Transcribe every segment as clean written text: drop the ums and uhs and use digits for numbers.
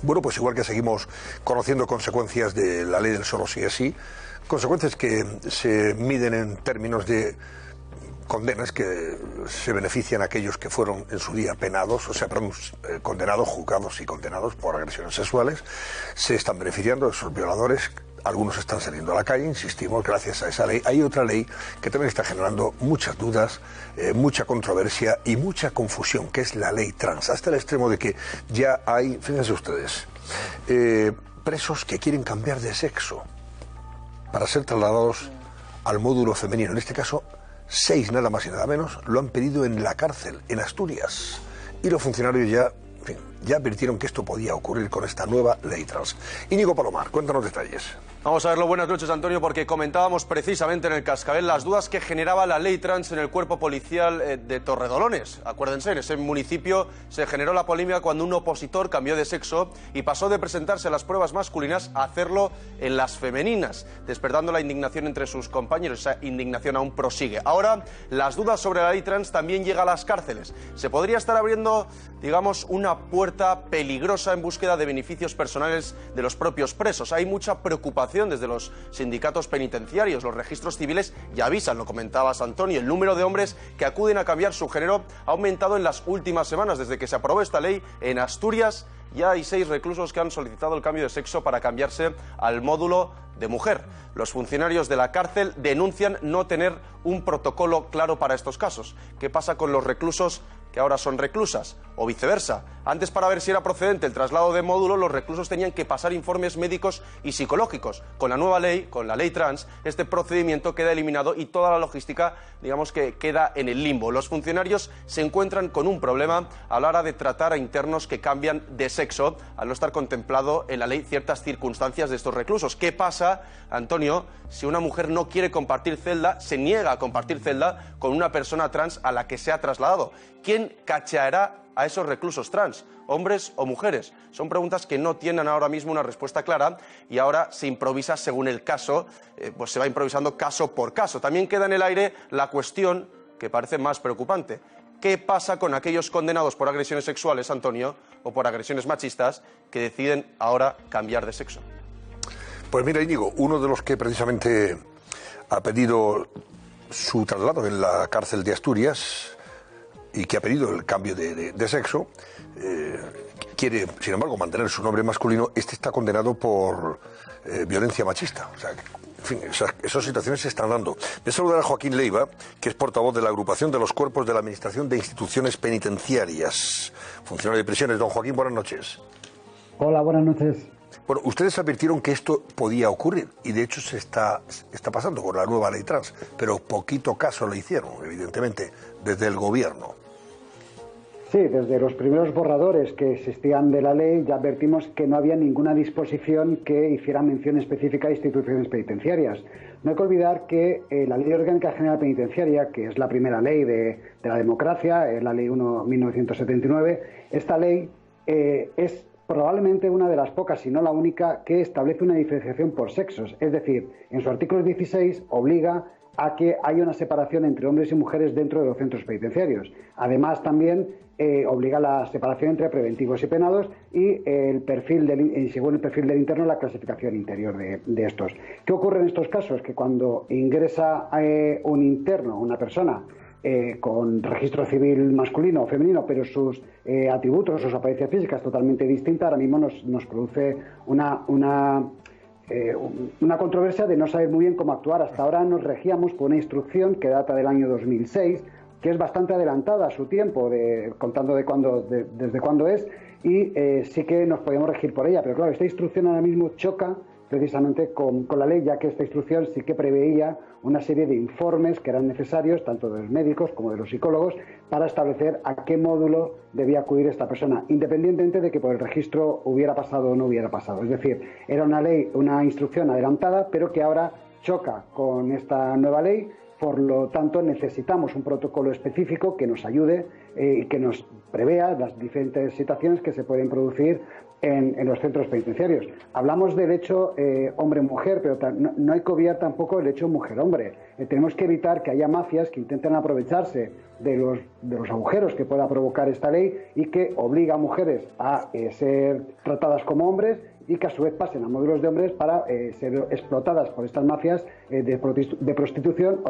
Bueno, pues igual que seguimos conociendo consecuencias de la ley del solo sí es sí, consecuencias que se miden en términos de condenas que se benefician a aquellos que fueron en su día penados, o sea, perdón, condenados, juzgados y condenados por agresiones sexuales, se están beneficiando de esos violadores. Algunos están saliendo a la calle, insistimos, gracias a esa ley. Hay otra ley que también está generando muchas dudas, mucha controversia y mucha confusión, que es la ley trans, hasta el extremo de que ya hay, fíjense ustedes, presos que quieren cambiar de sexo para ser trasladados al módulo femenino. En este caso, 6 nada más y nada menos lo han pedido en la cárcel, en Asturias. Y los funcionarios ya advirtieron que esto podía ocurrir con esta nueva ley trans. Íñigo Palomar, cuéntanos detalles. Vamos a verlo. Buenas noches, Antonio, porque comentábamos precisamente en el Cascabel las dudas que generaba la ley trans en el cuerpo policial de Torredolones. Acuérdense, en ese municipio se generó la polémica cuando un opositor cambió de sexo y pasó de presentarse a las pruebas masculinas a hacerlo en las femeninas, despertando la indignación entre sus compañeros. Esa indignación aún prosigue. Ahora, las dudas sobre la ley trans también llegan a las cárceles. Se podría estar abriendo, digamos, una puerta peligrosa en búsqueda de beneficios personales de los propios presos. Hay mucha preocupación desde los sindicatos penitenciarios. Los registros civiles ya avisan, lo comentabas, Antonio, el número de hombres que acuden a cambiar su género ha aumentado en las últimas semanas. Desde que se aprobó esta ley en Asturias ya hay 6 reclusos que han solicitado el cambio de sexo para cambiarse al módulo de mujer. Los funcionarios de la cárcel denuncian no tener un protocolo claro para estos casos. ¿Qué pasa con los reclusos que ahora son reclusas? O viceversa. Antes, para ver si era procedente el traslado de módulo, los reclusos tenían que pasar informes médicos y psicológicos. Con la nueva ley, con la ley trans, este procedimiento queda eliminado y toda la logística, digamos, que queda en el limbo. Los funcionarios se encuentran con un problema a la hora de tratar a internos que cambian de sexo, al no estar contemplado en la ley ciertas circunstancias de estos reclusos. ¿Qué pasa, Antonio, si una mujer no quiere compartir celda, se niega a compartir celda con una persona trans a la que se ha trasladado? ¿Quién cacheará a esos reclusos trans, hombres o mujeres? Son preguntas que no tienen ahora mismo una respuesta clara y ahora se improvisa según el caso, pues se va improvisando caso por caso. También queda en el aire la cuestión que parece más preocupante. ¿Qué pasa con aquellos condenados por agresiones sexuales, Antonio, o por agresiones machistas, que deciden ahora cambiar de sexo? Pues mira, Íñigo, uno de los que precisamente ha pedido su traslado en la cárcel de Asturias y que ha pedido el cambio de sexo, quiere, sin embargo, mantener su nombre masculino. Este está condenado por violencia machista. O sea, en fin, esas situaciones se están dando. Voy a saludar a Joaquín Leiva, que es portavoz de la agrupación de los cuerpos de la Administración de Instituciones Penitenciarias, funcionario de prisiones. Don Joaquín, buenas noches. Hola, buenas noches. Bueno, ustedes advirtieron que esto podía ocurrir y de hecho se está pasando con la nueva ley trans, pero poquito caso le hicieron, evidentemente, desde el gobierno. Sí, desde los primeros borradores que existían de la ley ya advertimos que no había ninguna disposición que hiciera mención específica a instituciones penitenciarias. No hay que olvidar que la Ley Orgánica General Penitenciaria, que es la primera ley de la democracia, es la Ley 1/1979, esta ley es probablemente una de las pocas, si no la única, que establece una diferenciación por sexos. Es decir, en su artículo 16 obliga a que haya una separación entre hombres y mujeres dentro de los centros penitenciarios. Además, también obliga a la separación entre preventivos y penados y según el perfil del interno, la clasificación interior de estos. ¿Qué ocurre en estos casos? Que cuando ingresa un interno, una persona con registro civil masculino o femenino, pero sus atributos, sus apariencias físicas totalmente distintas, ahora mismo nos produce una controversia de no saber muy bien cómo actuar. Hasta ahora nos regíamos por una instrucción que data del año 2006, que es bastante adelantada a su tiempo, contando desde cuándo es, y sí que nos podemos regir por ella. Pero claro, esta instrucción ahora mismo choca precisamente con la ley, ya que esta instrucción sí que preveía una serie de informes que eran necesarios, tanto de los médicos como de los psicólogos, para establecer a qué módulo debía acudir esta persona, independientemente de que por el registro hubiera pasado o no hubiera pasado. Es decir, era una ley, una instrucción adelantada, pero que ahora choca con esta nueva ley. Por lo tanto, necesitamos un protocolo específico que nos ayude que nos prevea las diferentes situaciones que se pueden producir en los centros penitenciarios. Hablamos del hecho hombre-mujer, pero no hay que obviar tampoco el hecho mujer-hombre. Tenemos que evitar que haya mafias que intenten aprovecharse de los agujeros que pueda provocar esta ley y que obliga a mujeres a ser tratadas como hombres y que a su vez pasen a módulos de hombres para ser explotadas por estas mafias de prostitución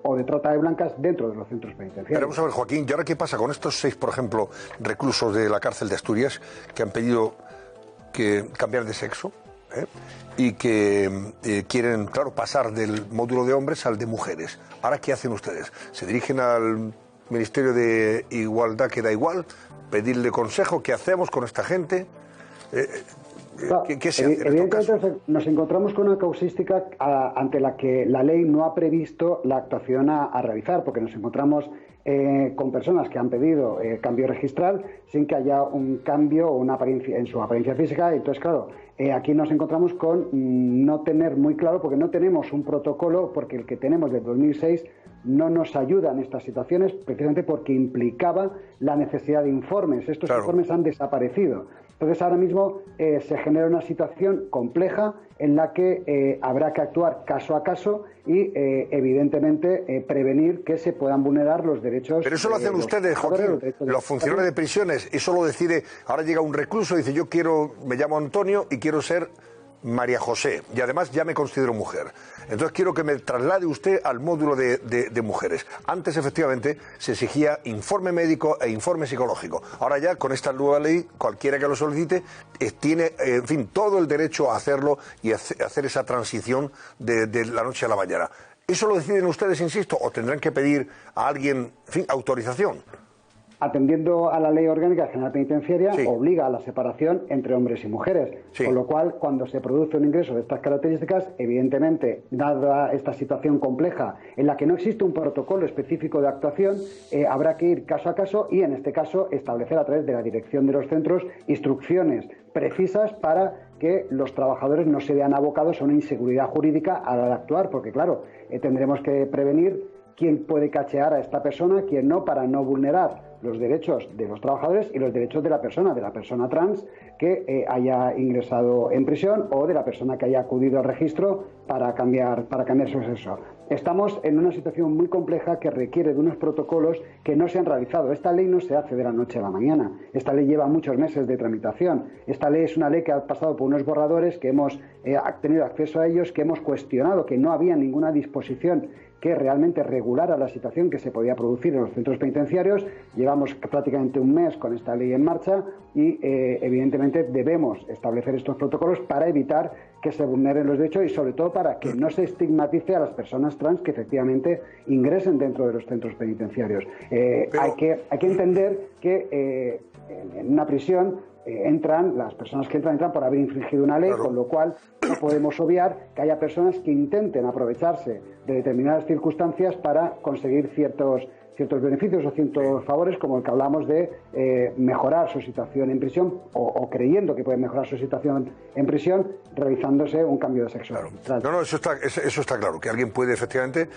o de trata de blancas dentro de los centros penitenciarios. Pero vamos a ver, Joaquín, ¿y ahora qué pasa con estos 6, por ejemplo, reclusos de la cárcel de Asturias que han pedido que cambiar de sexo y que quieren, claro, pasar del módulo de hombres al de mujeres? ¿Ahora qué hacen ustedes? ¿Se dirigen al Ministerio de Igualdad, que da igual, pedirle consejo? ¿Qué hacemos con esta gente? ¿Qué se hace en estos casos? Nos encontramos con una causística ante la que la ley no ha previsto la actuación a realizar, porque nos encontramos con personas que han pedido cambio registral sin que haya un cambio o una apariencia, en su apariencia física. Entonces, claro, aquí nos encontramos con no tener muy claro, porque no tenemos un protocolo, porque el que tenemos del 2006 no nos ayuda en estas situaciones, precisamente porque implicaba la necesidad de informes. Estos informes han desaparecido. Entonces, ahora mismo se genera una situación compleja en la que habrá que actuar caso a caso y, evidentemente, prevenir que se puedan vulnerar los derechos. Pero eso lo hacen ustedes, Joaquín, los funcionarios de prisiones. Eso lo decide. Ahora llega un recluso y dice: yo me llamo Antonio y quiero ser María José, y además ya me considero mujer. Entonces quiero que me traslade usted al módulo de mujeres. Antes, efectivamente, se exigía informe médico e informe psicológico. Ahora ya, con esta nueva ley, cualquiera que lo solicite tiene, en fin, todo el derecho a hacerlo y hacer esa transición de la noche a la mañana. ¿Eso lo deciden ustedes, insisto, o tendrán que pedir a alguien, en fin, autorización? Atendiendo a la Ley Orgánica General Penitenciaria, obliga a la separación entre hombres y mujeres. Con lo cual, cuando se produce un ingreso de estas características, evidentemente, dada esta situación compleja en la que no existe un protocolo específico de actuación, habrá que ir caso a caso y, en este caso, establecer a través de la dirección de los centros instrucciones precisas para que los trabajadores no se vean abocados a una inseguridad jurídica a la hora de actuar, porque, claro, tendremos que prevenir quién puede cachear a esta persona, quién no, para no vulnerar los derechos de los trabajadores y los derechos de la persona trans que haya ingresado en prisión, o de la persona que haya acudido al registro para cambiar su sexo. Estamos en una situación muy compleja que requiere de unos protocolos que no se han realizado. Esta ley no se hace de la noche a la mañana. Esta ley lleva muchos meses de tramitación. Esta ley es una ley que ha pasado por unos borradores, que hemos tenido acceso a ellos, que hemos cuestionado, que no había ninguna disposición que realmente regulara la situación que se podía producir en los centros penitenciarios. Llevamos prácticamente un mes con esta ley en marcha y, evidentemente, debemos establecer estos protocolos para evitar que se vulneren los derechos y, sobre todo, para que no se estigmatice a las personas trans que efectivamente ingresen dentro de los centros penitenciarios. Hay que entender que en una prisión las personas que entran por haber infringido una ley, con lo cual no podemos obviar que haya personas que intenten aprovecharse de determinadas circunstancias para conseguir ciertos beneficios o ciertos favores, como el que hablamos de mejorar su situación en prisión o creyendo que pueden mejorar su situación en prisión realizándose un cambio de sexo. No, eso está claro, que alguien puede, efectivamente,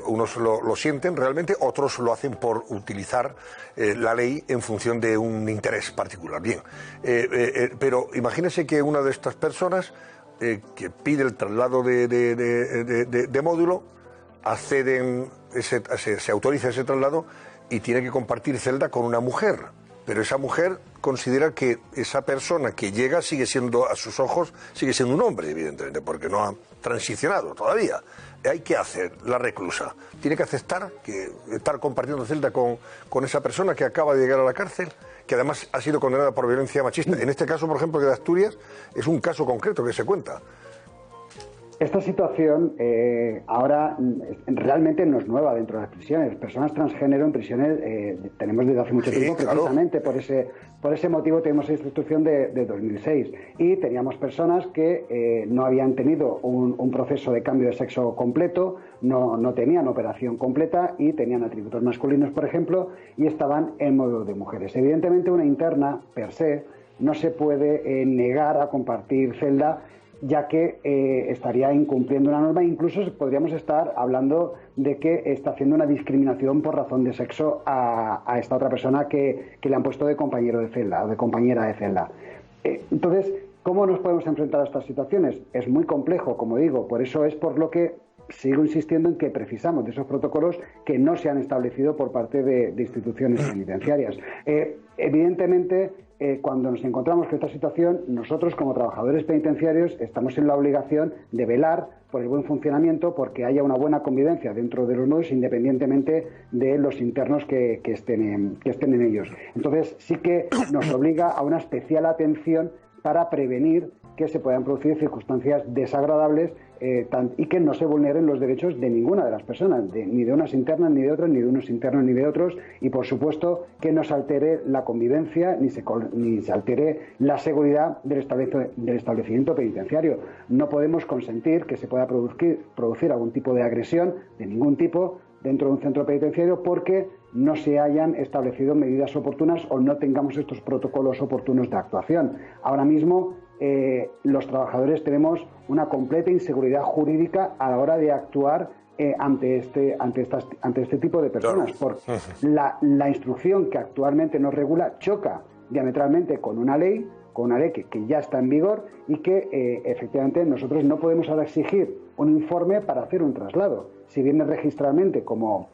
unos lo sienten realmente, otros lo hacen por utilizar la ley en función de un interés particular. Bien, pero imagínese que una de estas personas que pide el traslado de módulo, se autoriza ese traslado y tiene que compartir celda con una mujer, pero esa mujer considera que esa persona que llega sigue siendo, a sus ojos, sigue siendo un hombre, evidentemente, porque no ha transicionado todavía. Hay que hacer la reclusa. Tiene que aceptar estar compartiendo celda con esa persona que acaba de llegar a la cárcel, que además ha sido condenada por violencia machista. En este caso, por ejemplo, que de Asturias, es un caso concreto que se cuenta. Esta situación ahora realmente no es nueva dentro de las prisiones. Personas transgénero en prisiones tenemos desde hace mucho tiempo, precisamente por ese motivo tenemos esta instrucción de 2006. Y teníamos personas que no habían tenido un proceso de cambio de sexo completo, no tenían operación completa y tenían atributos masculinos, por ejemplo, y estaban en módulo de mujeres. Evidentemente, una interna, per se, no se puede negar a compartir celda ya que estaría incumpliendo una norma. Incluso podríamos estar hablando de que está haciendo una discriminación por razón de sexo a esta otra persona que le han puesto de compañero de celda o de compañera de celda. Entonces, ¿cómo nos podemos enfrentar a estas situaciones? Es muy complejo, como digo, por eso es por lo que sigo insistiendo en que precisamos de esos protocolos que no se han establecido por parte de instituciones penitenciarias. Evidentemente, cuando nos encontramos con esta situación, nosotros como trabajadores penitenciarios estamos en la obligación de velar por el buen funcionamiento, porque haya una buena convivencia dentro de los nudos, independientemente de los internos que estén en ellos. Entonces, sí que nos obliga a una especial atención para prevenir que se puedan producir circunstancias desagradables y que no se vulneren los derechos de ninguna de las personas, ni de unas internas ni de otras, ni de unos internos ni de otros, y por supuesto que no se altere la convivencia ni se altere la seguridad del establecimiento penitenciario. No podemos consentir que se pueda producir algún tipo de agresión de ningún tipo dentro de un centro penitenciario porque no se hayan establecido medidas oportunas o no tengamos estos protocolos oportunos de actuación. Ahora mismo los trabajadores tenemos una completa inseguridad jurídica a la hora de actuar ante este tipo de personas, porque la instrucción que actualmente nos regula choca diametralmente con una ley que ya está en vigor y que efectivamente nosotros no podemos ahora exigir un informe para hacer un traslado. Si viene registralmente como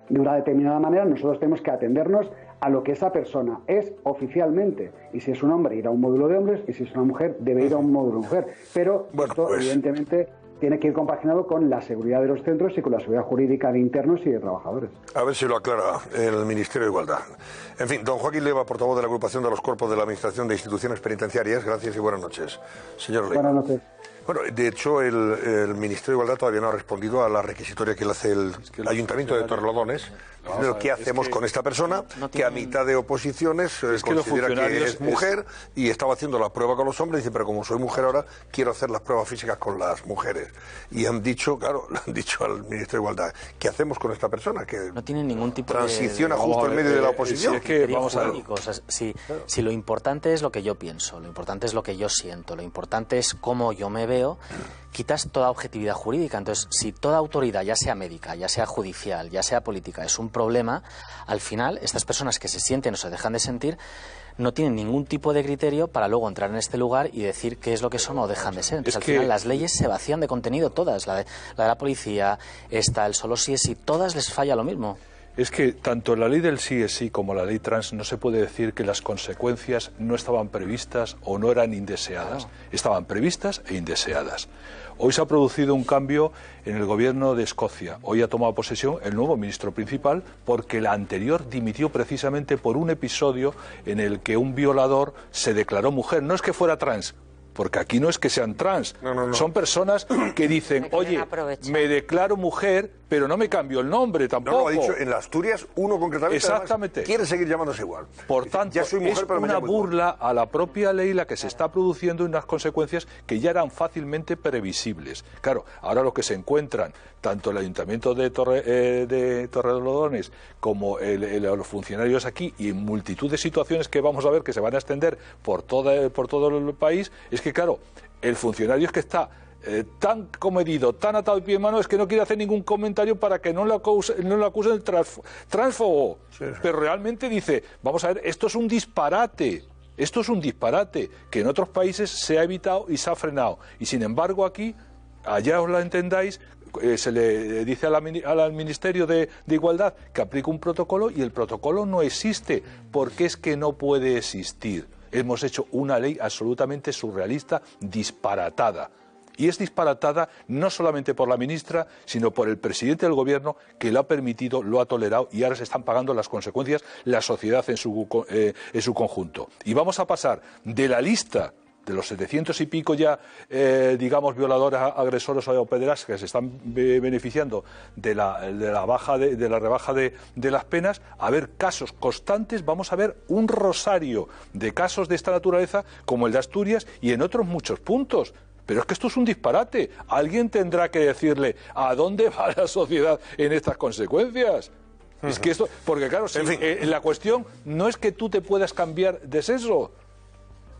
de una determinada manera, nosotros tenemos que atendernos a lo que esa persona es oficialmente. Y si es un hombre, ir a un módulo de hombres, y si es una mujer, debe ir a un módulo de mujer. Pero esto, evidentemente, tiene que ir compaginado con la seguridad de los centros y con la seguridad jurídica de internos y de trabajadores. A ver si lo aclara el Ministerio de Igualdad. En fin, don Joaquín Leiva, portavoz de la Agrupación de los Cuerpos de la Administración de Instituciones Penitenciarias, gracias y buenas noches. Señor Leiva. Buenas noches. Bueno, de hecho, el Ministerio de Igualdad todavía no ha respondido a la requisitoria que le hace el Ayuntamiento de Torrelodones. ¿Qué hacemos con esta persona que a mitad de oposiciones considera que es mujer y estaba haciendo la prueba con los hombres y dice, pero como soy mujer ahora, quiero hacer las pruebas físicas con las mujeres? Y han dicho, claro, le han dicho al Ministerio de Igualdad, ¿qué hacemos con esta persona? Que no tiene ningún tipo transiciona justo en medio de la oposición. Si es que vamos a ver. Si lo importante es lo que yo pienso, lo importante es lo que yo siento, lo importante es cómo yo me veo, quitas toda objetividad jurídica. Entonces, si toda autoridad, ya sea médica, ya sea judicial, ya sea política, es un problema, al final estas personas que se sienten o se dejan de sentir no tienen ningún tipo de criterio para luego entrar en este lugar y decir qué es lo que son o dejan de ser. Entonces, al final las leyes se vacían de contenido todas, la de la policía, el solo sí es sí, todas les falla lo mismo. Es que tanto la ley del sí es sí como la ley trans no se puede decir que las consecuencias no estaban previstas o no eran indeseadas. Estaban previstas e indeseadas. Hoy se ha producido un cambio en el gobierno de Escocia. Hoy ha tomado posesión el nuevo ministro principal porque la anterior dimitió precisamente por un episodio en el que un violador se declaró mujer. No es que fuera trans, porque aquí no es que sean trans, son personas que dicen, oye, me declaro mujer, pero no me cambio el nombre tampoco. No, ha dicho en Asturias, uno concretamente, exactamente, quiere seguir llamándose igual. Por tanto, ya soy mujer, es pero una burla a la propia ley la que se está produciendo y unas consecuencias que ya eran fácilmente previsibles. Claro, ahora lo que se encuentran, tanto el Ayuntamiento de Torrelodones como los funcionarios aquí y en multitud de situaciones que vamos a ver que se van a extender por todo el país, es que claro, el funcionario es que está tan comedido, tan atado de pie y mano, es que no quiere hacer ningún comentario para que no le acusen de transfobo. Sí. Pero realmente dice, vamos a ver, esto es un disparate. Esto es un disparate que en otros países se ha evitado y se ha frenado. Y sin embargo aquí, allá os la entendáis, se le dice al Ministerio de Igualdad que aplique un protocolo y el protocolo no existe. Porque es que no puede existir. Hemos hecho una ley absolutamente surrealista, disparatada. Y es disparatada no solamente por la ministra, sino por el presidente del gobierno que lo ha permitido, lo ha tolerado y ahora se están pagando las consecuencias la sociedad en su conjunto. Y vamos a pasar de la lista de los 700 y pico ya, digamos, violadores, agresores o pederastas que se están beneficiando de la rebaja de las penas, a ver casos constantes, vamos a ver un rosario de casos de esta naturaleza como el de Asturias y en otros muchos puntos. Pero es que esto es un disparate. Alguien tendrá que decirle a dónde va la sociedad en estas consecuencias. Es que esto, porque claro, la cuestión no es que tú te puedas cambiar de sexo,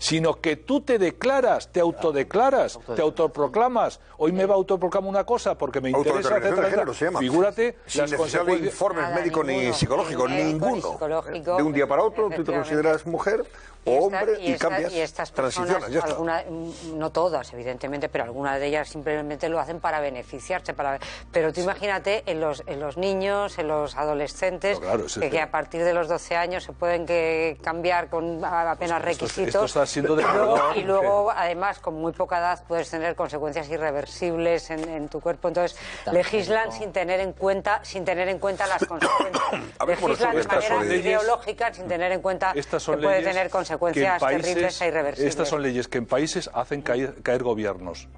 sino que tú te declaras, te autodeclaras, te autoproclamas. Hoy me va a autoproclamar una cosa porque me interesa hacer de género, se llama. Figúrate sin las necesidad de informes médicos ni psicológicos, ninguno. De un día para otro tú te consideras mujer o hombre y cambias, y estas personas, transicionas, ya está. No todas, evidentemente, pero algunas de ellas simplemente lo hacen para beneficiarse. Pero tú imagínate en los niños, en los adolescentes, claro, que a partir de los 12 años se pueden cambiar con apenas requisitos. Esto está siendo y luego, además, con muy poca edad puedes tener consecuencias irreversibles en tu cuerpo. Entonces, legislan sin tener en cuenta las consecuencias. Legislan de manera ideológica sin tener en cuenta que puede tener consecuencias terribles e irreversibles. Estas son leyes que en países hacen caer gobiernos.